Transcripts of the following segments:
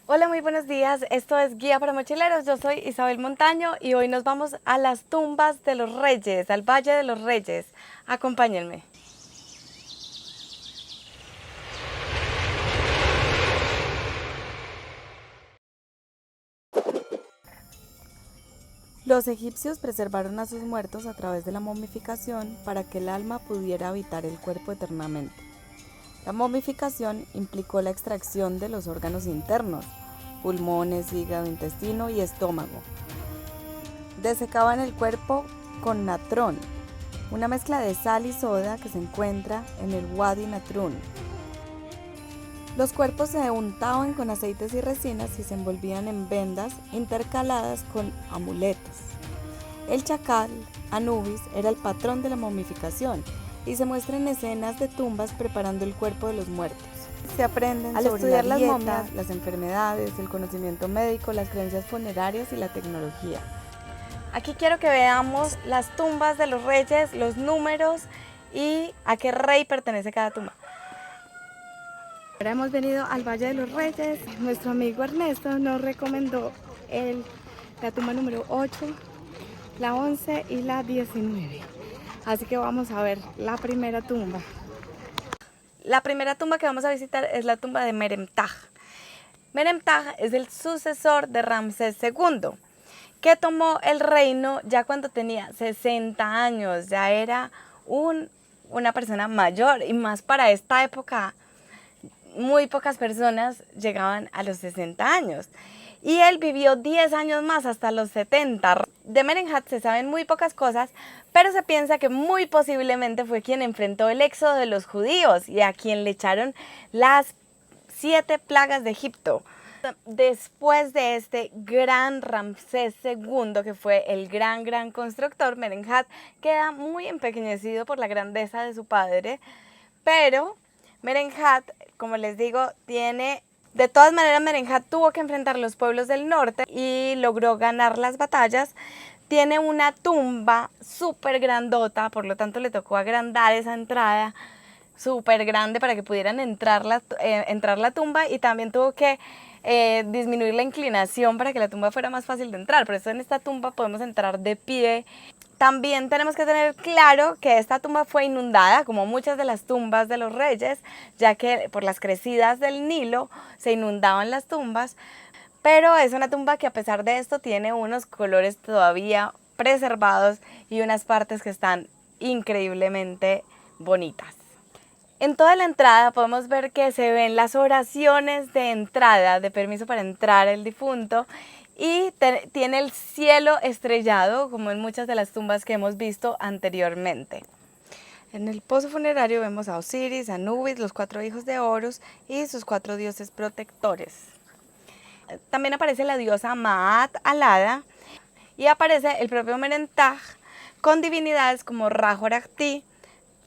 Hola, muy buenos días. Esto es Guía para Mochileros. Yo soy Isabel Montaño y hoy nos vamos a las tumbas de los Reyes, al Valle de los Reyes. Acompáñenme. Los egipcios preservaron a sus muertos a través de la momificación para que el alma pudiera habitar el cuerpo eternamente. La momificación implicó la extracción de los órganos internos, pulmones, hígado, intestino y estómago. Desecaban el cuerpo con natrón, una mezcla de sal y soda que se encuentra en el Wadi Natrun. Los cuerpos se untaban con aceites y resinas y se envolvían en vendas intercaladas con amuletos. El chacal, Anubis, era el patrón de la momificación y se muestra en escenas de tumbas preparando el cuerpo de los muertos. Se aprenden al estudiar las momias, las enfermedades, el conocimiento médico, las creencias funerarias y la tecnología. Aquí quiero que veamos las tumbas de los reyes, los números y a qué rey pertenece cada tumba. Ahora hemos venido al Valle de los Reyes. Nuestro amigo Ernesto nos recomendó la tumba número 8, la 11 y la 19. Así que vamos a ver la primera tumba. La primera tumba que vamos a visitar es la tumba de Meremtaj. Meremtaj es el sucesor de Ramsés II, que tomó el reino ya cuando tenía 60 años. Ya era una persona mayor y más para esta época. Muy pocas personas llegaban a los 60 años y él vivió 10 años más hasta los 70. De Merenhat se saben muy pocas cosas, pero se piensa que muy posiblemente fue quien enfrentó el éxodo de los judíos y a quien le echaron las 7 plagas de Egipto. Después de este gran Ramsés II, que fue el gran constructor, Merenhat queda muy empequeñecido por la grandeza de su padre, pero Merenhat, como les digo, de todas maneras Merenhat tuvo que enfrentar los pueblos del norte y logró ganar las batallas. Tiene una tumba súper grandota, por lo tanto le tocó agrandar esa entrada súper grande para que pudieran entrar la tumba, y también tuvo que disminuir la inclinación para que la tumba fuera más fácil de entrar. Por eso en esta tumba podemos entrar de pie. También tenemos que tener claro que esta tumba fue inundada, como muchas de las tumbas de los reyes, ya que por las crecidas del Nilo se inundaban las tumbas, pero es una tumba que a pesar de esto tiene unos colores todavía preservados y unas partes que están increíblemente bonitas. En toda la entrada podemos ver que se ven las oraciones de entrada, de permiso para entrar el difunto, y tiene el cielo estrellado, como en muchas de las tumbas que hemos visto anteriormente. En el pozo funerario vemos a Osiris, Anubis, los 4 hijos de Horus y sus 4 dioses protectores. También aparece la diosa Maat Alada y aparece el propio Merentaj con divinidades como Ra-Horajti,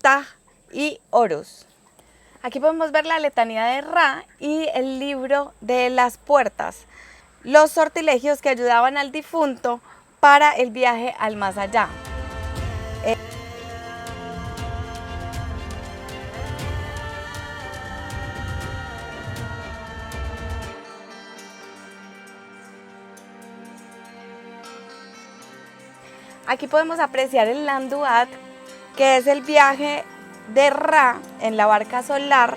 Taj y Horus. Aquí podemos ver la letanía de Ra y el libro de las puertas, los sortilegios que ayudaban al difunto para el viaje al más allá. Aquí podemos apreciar el Landuat, que es el viaje de Ra en la barca solar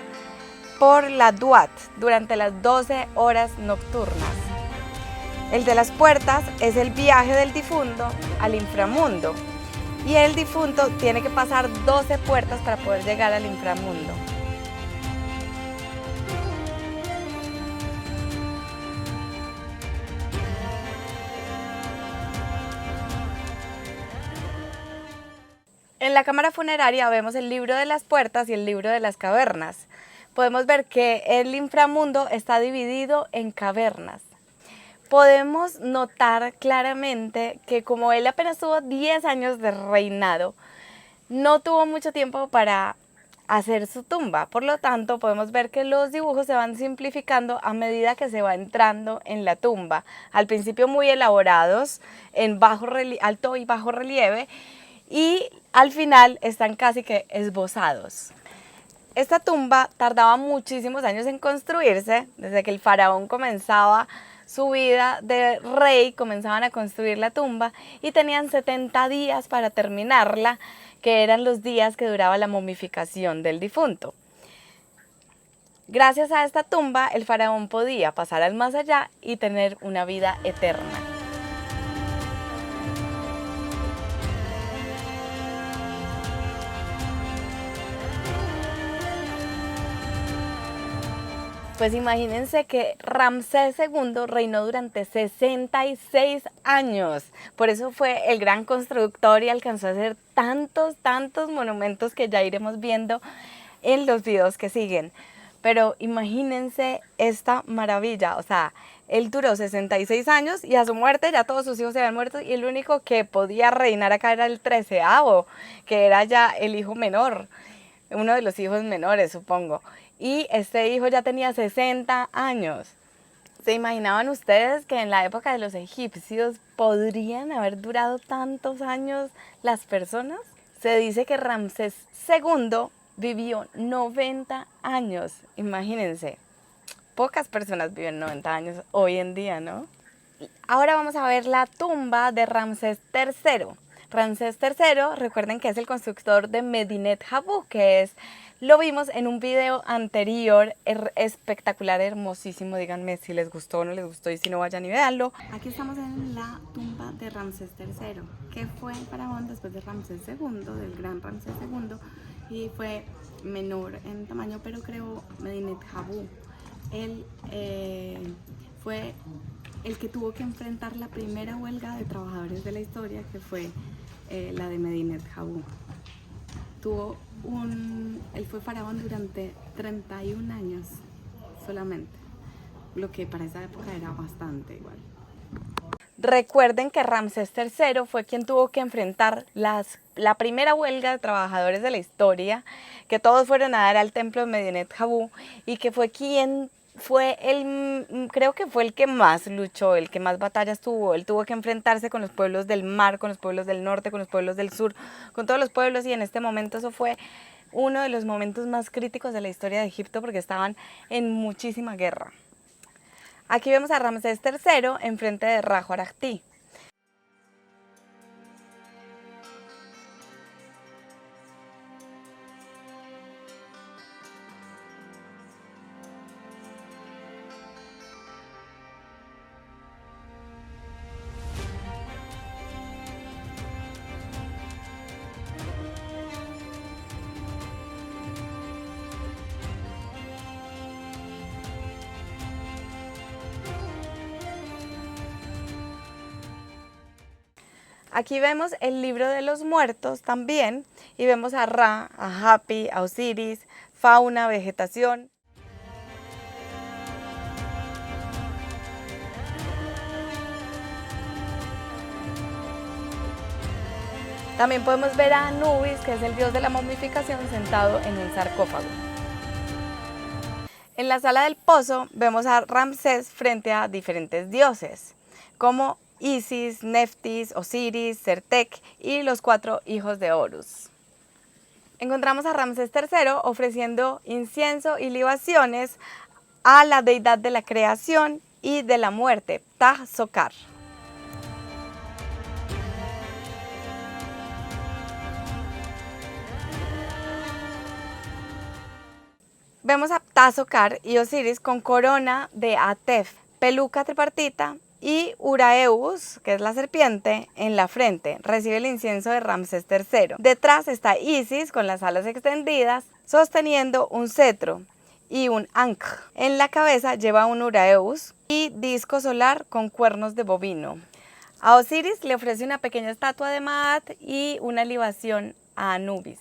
por la Duat durante las 12 horas nocturnas. El de las puertas es el viaje del difunto al inframundo, y el difunto tiene que pasar 12 puertas para poder llegar al inframundo. En la cámara funeraria vemos el libro de las puertas y el libro de las cavernas. Podemos ver que el inframundo está dividido en cavernas. Podemos notar claramente que como él apenas tuvo 10 años de reinado, no tuvo mucho tiempo para hacer su tumba. Por lo tanto, podemos ver que los dibujos se van simplificando a medida que se va entrando en la tumba. Al principio muy elaborados, en alto y bajo relieve, y al final están casi que esbozados. Esta tumba tardaba muchísimos años en construirse, desde que el faraón comenzaba su vida de rey, comenzaban a construir la tumba y tenían 70 días para terminarla, que eran los días que duraba la momificación del difunto. Gracias a esta tumba, el faraón podía pasar al más allá y tener una vida eterna. Pues imagínense que Ramsés II reinó durante 66 años. Por eso fue el gran constructor y alcanzó a hacer tantos monumentos que ya iremos viendo en los videos que siguen. Pero imagínense esta maravilla, o sea, él duró 66 años y a su muerte ya todos sus hijos se habían muerto y el único que podía reinar acá era el 13º, que era ya el hijo menor, uno de los hijos menores, supongo. Y este hijo ya tenía 60 años. ¿Se imaginaban ustedes que en la época de los egipcios podrían haber durado tantos años las personas? Se dice que Ramsés II vivió 90 años, imagínense. Pocas personas viven 90 años hoy en día, ¿no? Ahora vamos a ver la tumba de Ramsés III. Ramsés III, recuerden que es el constructor de Medinet Habu, lo vimos en un video anterior, espectacular, hermosísimo. Díganme si les gustó o no les gustó y si no, vayan y véanlo. Aquí estamos en la tumba de Ramsés III, que fue el faraón después de Ramsés II, del gran Ramsés II, y fue menor en tamaño, pero creó Medinet Habu. Él fue el que tuvo que enfrentar la primera huelga de trabajadores de la historia, que fue la de Medinet Habu. Él fue faraón durante 31 años solamente, lo que para esa época era bastante igual. Recuerden que Ramsés III fue quien tuvo que enfrentar la primera huelga de trabajadores de la historia, que todos fueron a dar al templo de Medinet Habu y que fue creo que fue el que más luchó, el que más batallas tuvo. Él tuvo que enfrentarse con los pueblos del mar, con los pueblos del norte, con los pueblos del sur, con todos los pueblos, y en este momento eso fue uno de los momentos más críticos de la historia de Egipto porque estaban en muchísima guerra. Aquí vemos a Ramsés III enfrente de Ra-Horakhti. Aquí vemos el libro de los muertos también y vemos a Ra, a Hapi, a Osiris, fauna, vegetación. También podemos ver a Anubis, que es el dios de la momificación, sentado en un sarcófago. En la sala del pozo vemos a Ramsés frente a diferentes dioses, como Isis, Neftis, Osiris, Sertek y los 4 hijos de Horus. Encontramos a Ramsés III ofreciendo incienso y libaciones a la deidad de la creación y de la muerte, Ptah-Sokar. Vemos a Ptah-Sokar y Osiris con corona de Atef, peluca tripartita y Uraeus, que es la serpiente, en la frente. Recibe el incienso de Ramsés III. Detrás está Isis con las alas extendidas, sosteniendo un cetro y un ankh. En la cabeza lleva un Uraeus y disco solar con cuernos de bovino. A Osiris le ofrece una pequeña estatua de Maat y una libación a Anubis.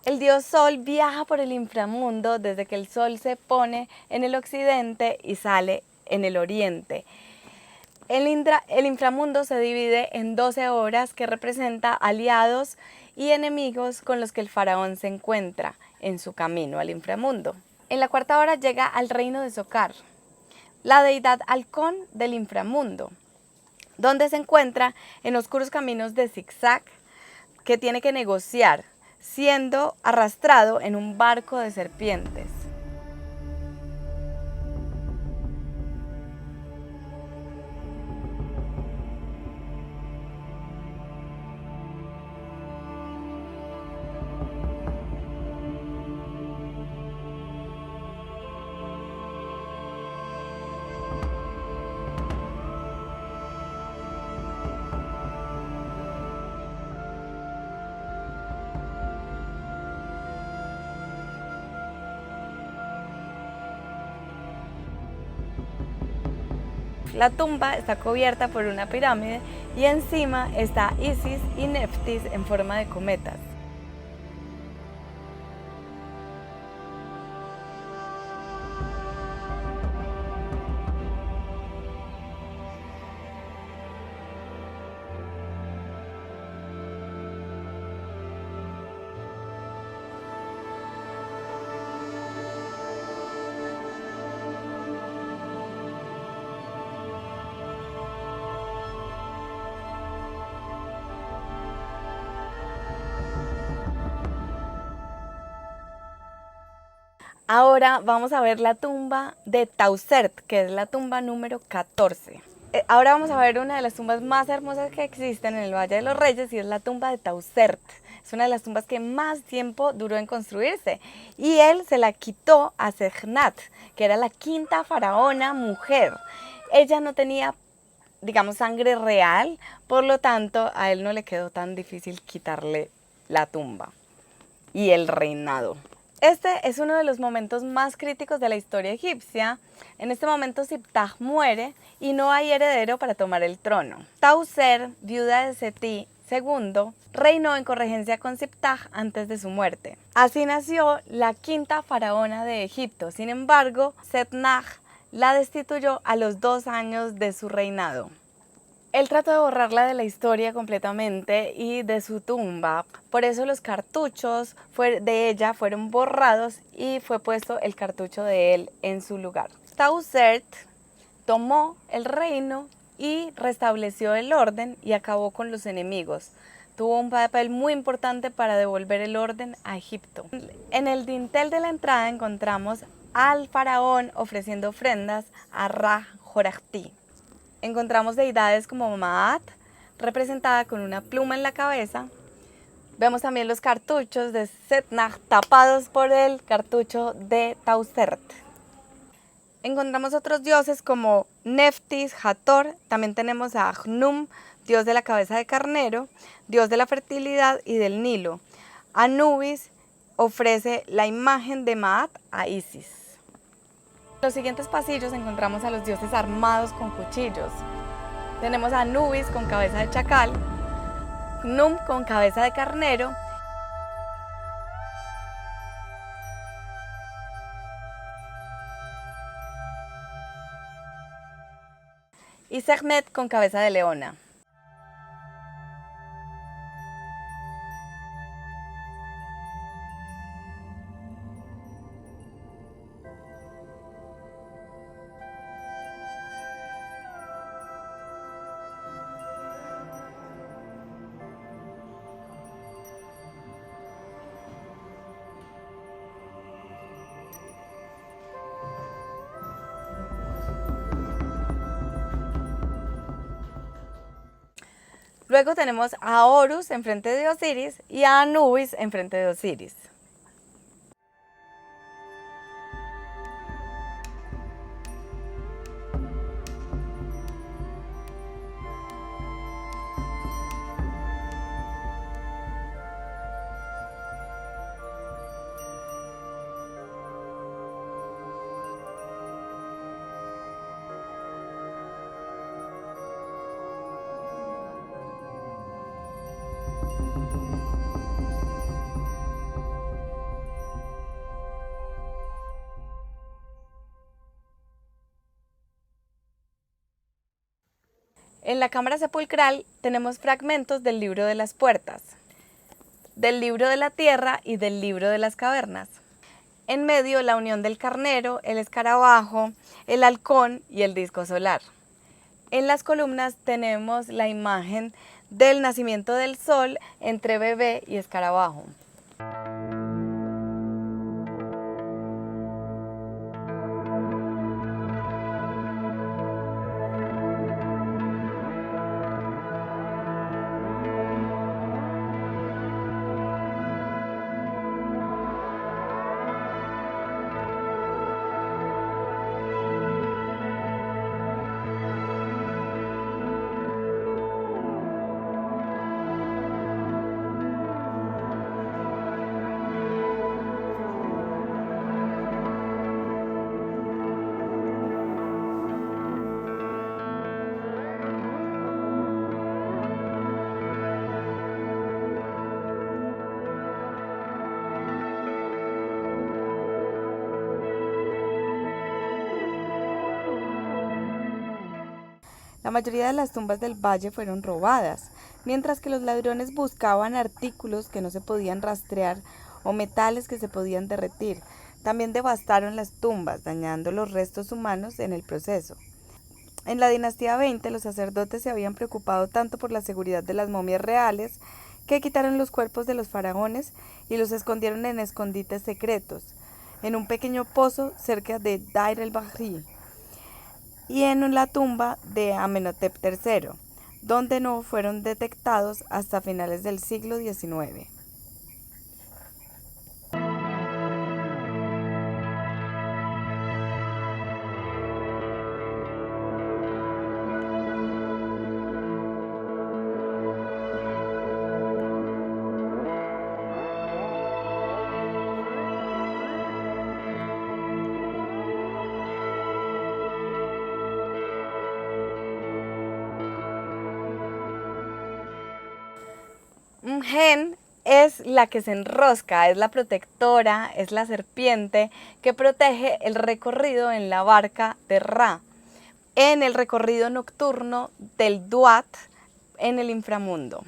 El dios Sol viaja por el inframundo desde que el sol se pone en el occidente y sale en el oriente. El inframundo se divide en 12 horas que representa aliados y enemigos con los que el faraón se encuentra en su camino al inframundo. En la cuarta hora llega al reino de Sokar, la deidad halcón del inframundo, donde se encuentra en oscuros caminos de zigzag que tiene que negociar, siendo arrastrado en un barco de serpientes. La tumba está cubierta por una pirámide y encima está Isis y Neftis en forma de cometas. Ahora vamos a ver la tumba de Tausert, que es la tumba número 14. Ahora vamos a ver una de las tumbas más hermosas que existen en el Valle de los Reyes y es la tumba de Tausert. Es una de las tumbas que más tiempo duró en construirse y él se la quitó a Segnat, que era la quinta faraona mujer. Ella no tenía, digamos, sangre real, por lo tanto a él no le quedó tan difícil quitarle la tumba y el reinado. Este es uno de los momentos más críticos de la historia egipcia. En este momento Siptah muere y no hay heredero para tomar el trono. Tauser, viuda de Seti II, reinó en corregencia con Siptah antes de su muerte. Así nació la quinta faraona de Egipto. Sin embargo, Setnach la destituyó a los 2 años de su reinado. Él trató de borrarla de la historia completamente y de su tumba, por eso los cartuchos de ella fueron borrados y fue puesto el cartucho de él en su lugar. Tausert tomó el reino y restableció el orden y acabó con los enemigos. Tuvo un papel muy importante para devolver el orden a Egipto. En el dintel de la entrada encontramos al faraón ofreciendo ofrendas a Ra-Horajti. Encontramos deidades como Maat, representada con una pluma en la cabeza. Vemos también los cartuchos de Setnach tapados por el cartucho de Tausert. Encontramos otros dioses como Neftis, Hathor. También tenemos a Hnum, dios de la cabeza de carnero, dios de la fertilidad y del Nilo. Anubis ofrece la imagen de Maat a Isis. En los siguientes pasillos encontramos a los dioses armados con cuchillos. Tenemos a Anubis con cabeza de chacal, Hnum con cabeza de carnero y Sekhmet con cabeza de leona. Luego tenemos a Horus enfrente de Osiris y a Anubis enfrente de Osiris. En la cámara sepulcral tenemos fragmentos del libro de las puertas, del libro de la tierra y del libro de las cavernas. En medio, la unión del carnero, el escarabajo, el halcón y el disco solar. En las columnas tenemos la imagen del nacimiento del sol entre bebé y escarabajo. La mayoría de las tumbas del valle fueron robadas, mientras que los ladrones buscaban artículos que no se podían rastrear o metales que se podían derretir. También devastaron las tumbas, dañando los restos humanos en el proceso. En la dinastía 20, los sacerdotes se habían preocupado tanto por la seguridad de las momias reales que quitaron los cuerpos de los faraones y los escondieron en escondites secretos, en un pequeño pozo cerca de Deir el-Bahri y en la tumba de Amenhotep III, donde no fueron detectados hasta finales del siglo XIX. Gen es la que se enrosca, es la protectora, es la serpiente que protege el recorrido en la barca de Ra, en el recorrido nocturno del Duat en el inframundo.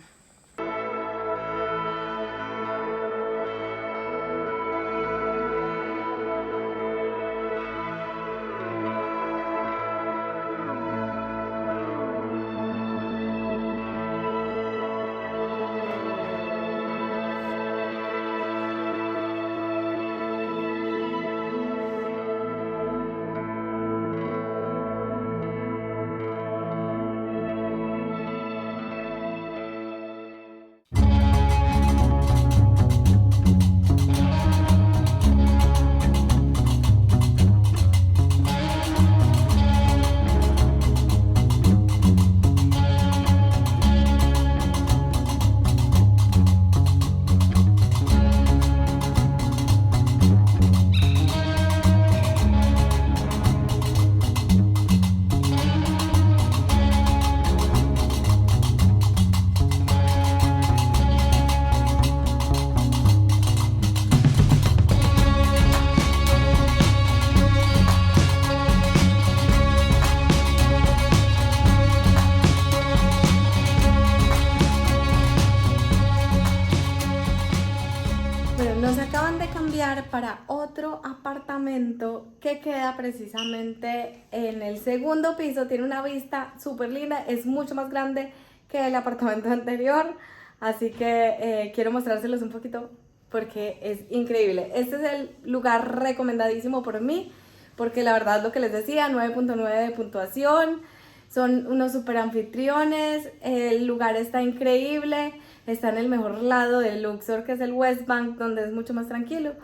Nos acaban de cambiar para otro apartamento que queda precisamente en el segundo piso. Tiene una vista súper linda, es mucho más grande que el apartamento anterior, así que quiero mostrárselos un poquito porque es increíble. Este es el lugar recomendadísimo por mí, porque la verdad lo que les decía, 9.9 de puntuación, son unos super anfitriones, el lugar está increíble. Está en el mejor lado de Luxor, que es el West Bank, donde es mucho más tranquilo.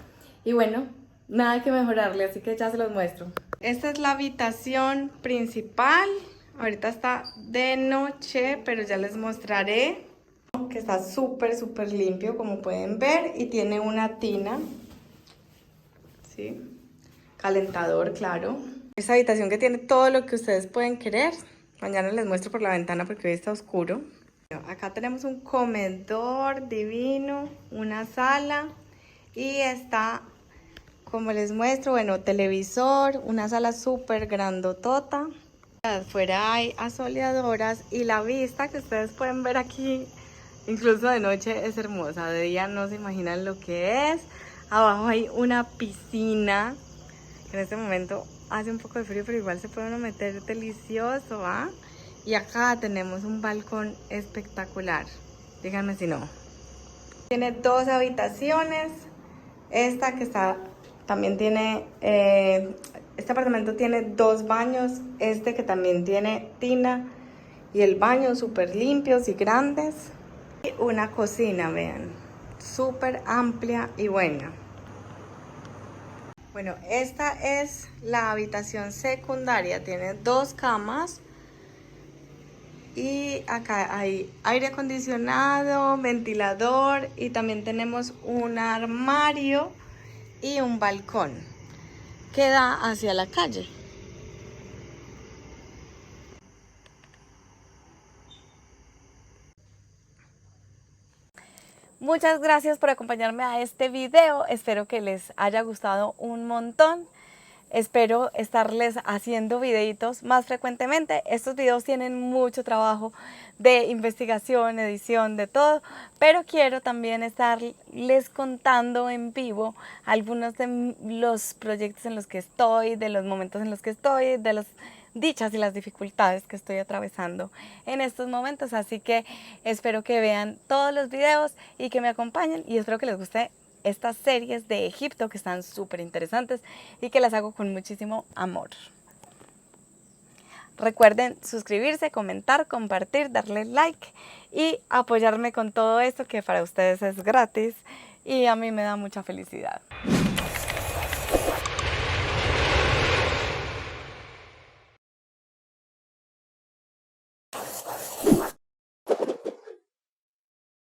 Y bueno, nada que mejorarle, así que ya se los muestro. Esta es la habitación principal. Ahorita está de noche, pero ya les mostraré que está súper limpio, como pueden ver. Y tiene una tina, ¿sí? Calentador, claro. Esta habitación que tiene todo lo que ustedes pueden querer. Mañana les muestro por la ventana porque hoy está oscuro. Acá tenemos un comedor divino, una sala y está, como les muestro, bueno, televisor, una sala súper grandotota. Afuera hay asoleadoras y la vista que ustedes pueden ver aquí, incluso de noche, es hermosa. De día no se imaginan lo que es. Abajo hay una piscina. En este momento hace un poco de frío, pero igual se puede uno meter delicioso, ¿ah? Y acá tenemos un balcón espectacular. Díganme si no. Tiene 2 habitaciones. Esta que está, también tiene, este apartamento tiene 2 baños. Este que también tiene tina y el baño súper limpios y grandes. Y una cocina, vean, súper amplia y buena. Bueno, esta es la habitación secundaria. Tiene 2 camas. Y acá hay aire acondicionado, ventilador y también tenemos un armario y un balcón que da hacia la calle. Muchas gracias por acompañarme a este video. Espero que les haya gustado un montón. Espero estarles haciendo videitos más frecuentemente. Estos videos tienen mucho trabajo de investigación, edición, de todo, pero quiero también estarles contando en vivo algunos de los proyectos en los que estoy, de los momentos en los que estoy, de las dichas y las dificultades que estoy atravesando en estos momentos. Así que espero que vean todos los videos y que me acompañen, y espero que les guste estas series de Egipto que están súper interesantes y que las hago con muchísimo amor. Recuerden suscribirse, comentar, compartir, darle like y apoyarme con todo esto que para ustedes es gratis y a mí me da mucha felicidad.